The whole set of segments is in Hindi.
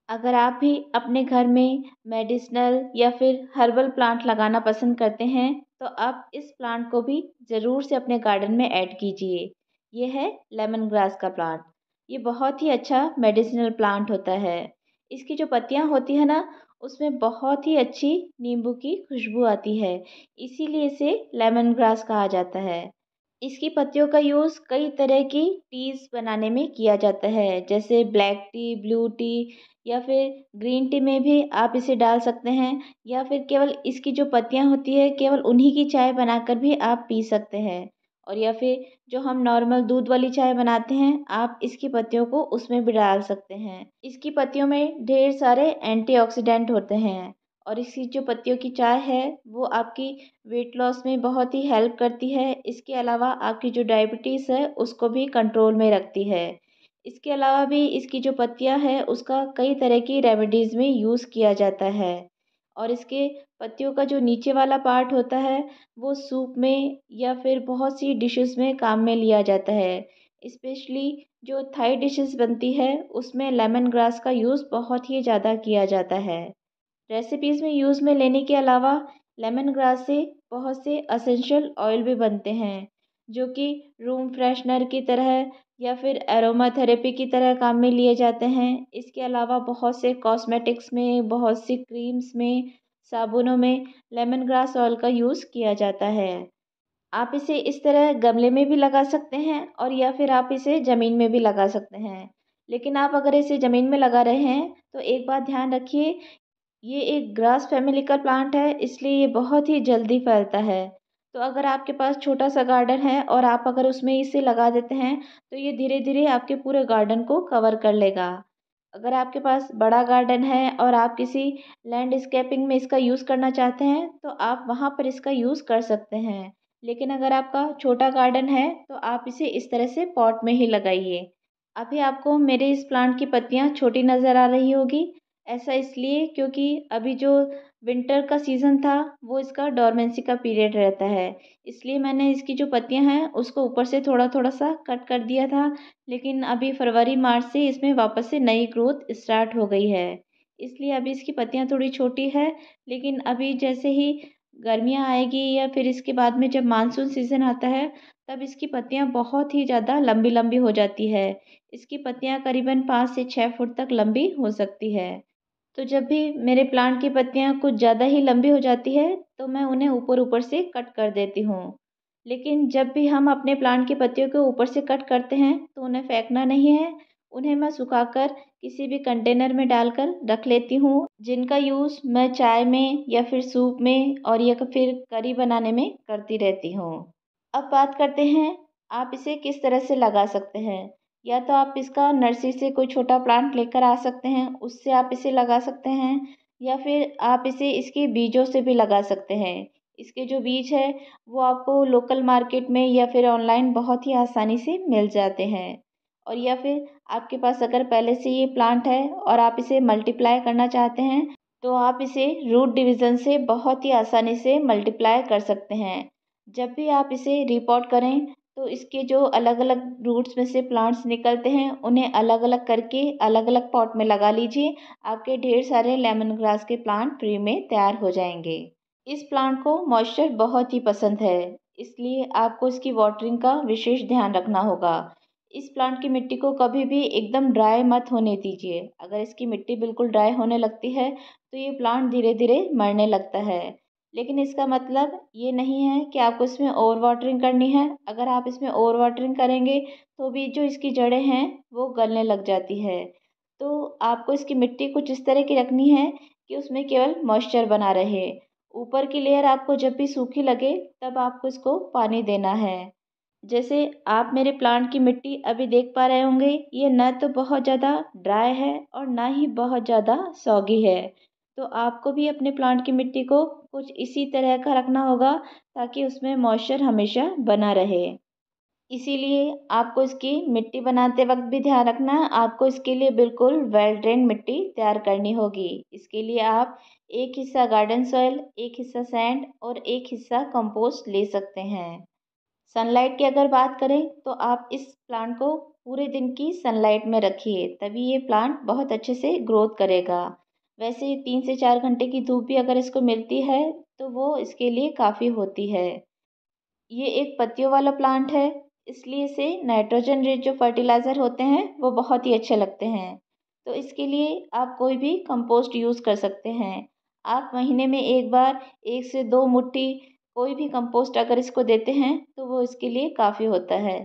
अगर आप भी अपने घर में मेडिसिनल या फिर हर्बल प्लांट लगाना पसंद करते हैं तो आप इस प्लांट को भी ज़रूर से अपने गार्डन में ऐड कीजिए। ये है लेमन ग्रास का प्लांट। ये बहुत ही अच्छा मेडिसिनल प्लांट होता है। इसकी जो पत्तियां होती है ना, उसमें बहुत ही अच्छी नींबू की खुशबू आती है, इसीलिए इसे लेमन ग्रास कहा जाता है। इसकी पत्तियों का यूज़ कई तरह की टीज़ बनाने में किया जाता है, जैसे ब्लैक टी, ब्लू टी या फिर ग्रीन टी में भी आप इसे डाल सकते हैं, या फिर केवल इसकी जो पत्तियां होती है केवल उन्हीं की चाय बनाकर भी आप पी सकते हैं। और या फिर जो हम नॉर्मल दूध वाली चाय बनाते हैं, आप इसकी पत्तियों को उसमें भी डाल सकते हैं। इसकी पत्तियों में ढेर सारे एंटीऑक्सीडेंट होते हैं, और इसकी जो पत्तियों की चाय है वो आपकी वेट लॉस में बहुत ही हेल्प करती है। इसके अलावा आपकी जो डायबिटीज़ है उसको भी कंट्रोल में रखती है। इसके अलावा भी इसकी जो पत्तियां है उसका कई तरह की रेमेडीज़ में यूज़ किया जाता है। और इसके पत्तियों का जो नीचे वाला पार्ट होता है वो सूप में या फिर बहुत सी डिशेस में काम में लिया जाता है। स्पेशली जो थाई डिशेस बनती है उसमें लेमन ग्रास का यूज़ बहुत ही ज़्यादा किया जाता है। रेसिपीज़ में यूज़ में लेने के अलावा लेमन ग्रास से बहुत से असेंशियल ऑयल भी बनते हैं, जो कि रूम फ्रेशनर की तरह या फिर एरोमा थेरेपी की तरह काम में लिए जाते हैं। इसके अलावा बहुत से कॉस्मेटिक्स में, बहुत सी क्रीम्स में, साबुनों में लेमन ग्रास ऑयल का यूज़ किया जाता है। आप इसे इस तरह गमले में भी लगा सकते हैं और या फिर आप इसे ज़मीन में भी लगा सकते हैं। लेकिन आप अगर इसे ज़मीन में लगा रहे हैं तो एक बात ध्यान रखिए, ये एक ग्रास फैमिली का प्लांट है, इसलिए ये बहुत ही जल्दी फैलता है। तो अगर आपके पास छोटा सा गार्डन है और आप अगर उसमें इसे लगा देते हैं तो ये धीरे धीरे आपके पूरे गार्डन को कवर कर लेगा। अगर आपके पास बड़ा गार्डन है और आप किसी लैंडस्केपिंग में इसका यूज़ करना चाहते हैं तो आप वहाँ पर इसका यूज़ कर सकते हैं। लेकिन अगर आपका छोटा गार्डन है तो आप इसे इस तरह से पॉट में ही लगाइए। अभी आपको मेरे इस प्लांट की पत्तियां छोटी नज़र आ रही होगी। ऐसा इसलिए क्योंकि अभी जो विंटर का सीज़न था वो इसका डोरमेंसी का पीरियड रहता है, इसलिए मैंने इसकी जो पत्तियां हैं उसको ऊपर से थोड़ा थोड़ा सा कट कर दिया था। लेकिन अभी फरवरी मार्च से इसमें वापस से नई ग्रोथ स्टार्ट हो गई है, इसलिए अभी इसकी पत्तियां थोड़ी छोटी है। लेकिन अभी जैसे ही गर्मियाँ आएगी या फिर इसके बाद में जब मानसून सीज़न आता है तब इसकी पत्तियां बहुत ही ज़्यादा लंबी लंबी हो जाती है। इसकी पत्तियां करीबन 5 से 6 फुट तक लंबी हो सकती है। तो जब भी मेरे प्लांट की पत्तियां कुछ ज़्यादा ही लंबी हो जाती है तो मैं उन्हें ऊपर ऊपर से कट कर देती हूँ। लेकिन जब भी हम अपने प्लांट की पत्तियों को ऊपर से कट करते हैं तो उन्हें फेंकना नहीं है। उन्हें मैं सुखाकर किसी भी कंटेनर में डालकर रख लेती हूँ, जिनका यूज़ मैं चाय में या फिर सूप में और या फिर करी बनाने में करती रहती हूँ। अब बात करते हैं आप इसे किस तरह से लगा सकते हैं। या तो आप इसका नर्सरी से कोई छोटा प्लांट लेकर आ सकते हैं, उससे आप इसे लगा सकते हैं, या फिर आप इसे इसके बीजों से भी लगा सकते हैं। इसके जो बीज है वो आपको लोकल मार्केट में या फिर ऑनलाइन बहुत ही आसानी से मिल जाते हैं। और या फिर आपके पास अगर पहले से ये प्लांट है और आप इसे मल्टीप्लाई करना चाहते हैं तो आप इसे रूट डिवीज़न से बहुत ही आसानी से मल्टीप्लाई कर सकते हैं। जब भी आप इसे रिपोर्ट करें तो इसके जो अलग अलग रूट्स में से प्लांट्स निकलते हैं उन्हें अलग अलग करके अलग अलग पॉट में लगा लीजिए। आपके ढेर सारे लेमन ग्रास के प्लांट फ्री में तैयार हो जाएंगे। इस प्लांट को मॉइस्चर बहुत ही पसंद है, इसलिए आपको इसकी वाटरिंग का विशेष ध्यान रखना होगा। इस प्लांट की मिट्टी को कभी भी एकदम ड्राई मत होने दीजिए। अगर इसकी मिट्टी बिल्कुल ड्राई होने लगती है तो ये प्लांट धीरे धीरे मरने लगता है। लेकिन इसका मतलब ये नहीं है कि आपको इसमें ओवर वाटरिंग करनी है। अगर आप इसमें ओवर वाटरिंग करेंगे तो भी जो इसकी जड़ें हैं वो गलने लग जाती है। तो आपको इसकी मिट्टी कुछ इस तरह की रखनी है कि उसमें केवल मॉइस्चर बना रहे। ऊपर की लेयर आपको जब भी सूखी लगे तब आपको इसको पानी देना है। जैसे आप मेरे प्लांट की मिट्टी अभी देख पा रहे होंगे, ये न तो बहुत ज़्यादा ड्राई है और ना ही बहुत ज़्यादा सॉगी है। तो आपको भी अपने प्लांट की मिट्टी को कुछ इसी तरह का रखना होगा ताकि उसमें मॉइस्चर हमेशा बना रहे। इसीलिए आपको इसकी मिट्टी बनाते वक्त भी ध्यान रखना है, आपको इसके लिए बिल्कुल वेल ड्रेन मिट्टी तैयार करनी होगी। इसके लिए आप एक हिस्सा गार्डन सॉइल, एक हिस्सा सैंड और एक हिस्सा कंपोस्ट ले सकते हैं। सनलाइट की अगर बात करें तो आप इस प्लांट को पूरे दिन की सनलाइट में रखिए, तभी ये प्लांट बहुत अच्छे से ग्रोथ करेगा। वैसे 3 से 4 घंटे की धूप भी अगर इसको मिलती है तो वो इसके लिए काफ़ी होती है। ये एक पत्तियों वाला प्लांट है, इसलिए इसे नाइट्रोजन रिच जो फर्टिलाइज़र होते हैं वो बहुत ही अच्छे लगते हैं। तो इसके लिए आप कोई भी कंपोस्ट यूज़ कर सकते हैं। आप महीने में एक बार 1 से 2 मुट्ठी कोई भी कंपोस्ट अगर इसको देते हैं तो वो इसके लिए काफ़ी होता है।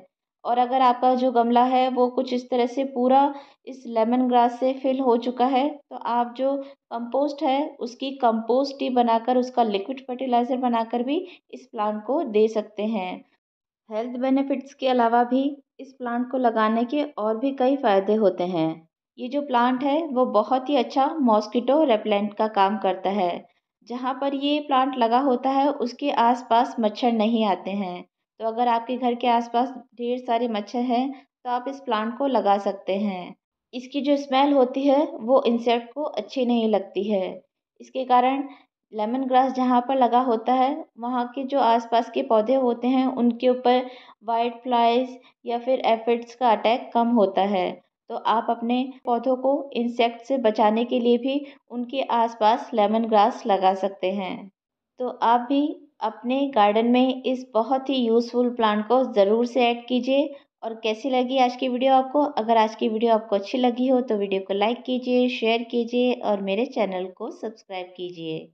और अगर आपका जो गमला है वो कुछ इस तरह से पूरा इस लेमन ग्रास से फिल हो चुका है, तो आप जो कंपोस्ट है उसकी कंपोस्ट टी बनाकर उसका लिक्विड फर्टिलाइज़र बनाकर भी इस प्लांट को दे सकते हैं। हेल्थ बेनिफिट्स के अलावा भी इस प्लांट को लगाने के और भी कई फ़ायदे होते हैं। ये जो प्लांट है वो बहुत ही अच्छा मॉस्किटो रेपेलेंट का काम करता है। जहाँ पर ये प्लांट लगा होता है उसके आसपास मच्छर नहीं आते हैं। तो अगर आपके घर के आसपास ढेर सारे मच्छर हैं तो आप इस प्लांट को लगा सकते हैं। इसकी जो स्मेल होती है वो इंसेक्ट को अच्छी नहीं लगती है। इसके कारण लेमन ग्रास जहाँ पर लगा होता है वहाँ के जो आसपास के पौधे होते हैं उनके ऊपर वाइट फ्लाइज या फिर एफिड्स का अटैक कम होता है। तो आप अपने पौधों को इंसेक्ट से बचाने के लिए भी उनके आसपास लेमन ग्रास लगा सकते हैं। तो आप भी अपने गार्डन में इस बहुत ही यूज़फुल प्लांट को ज़रूर से ऐड कीजिए। और कैसी लगी आज की वीडियो आपको? अगर आज की वीडियो आपको अच्छी लगी हो तो वीडियो को लाइक कीजिए, शेयर कीजिए और मेरे चैनल को सब्सक्राइब कीजिए।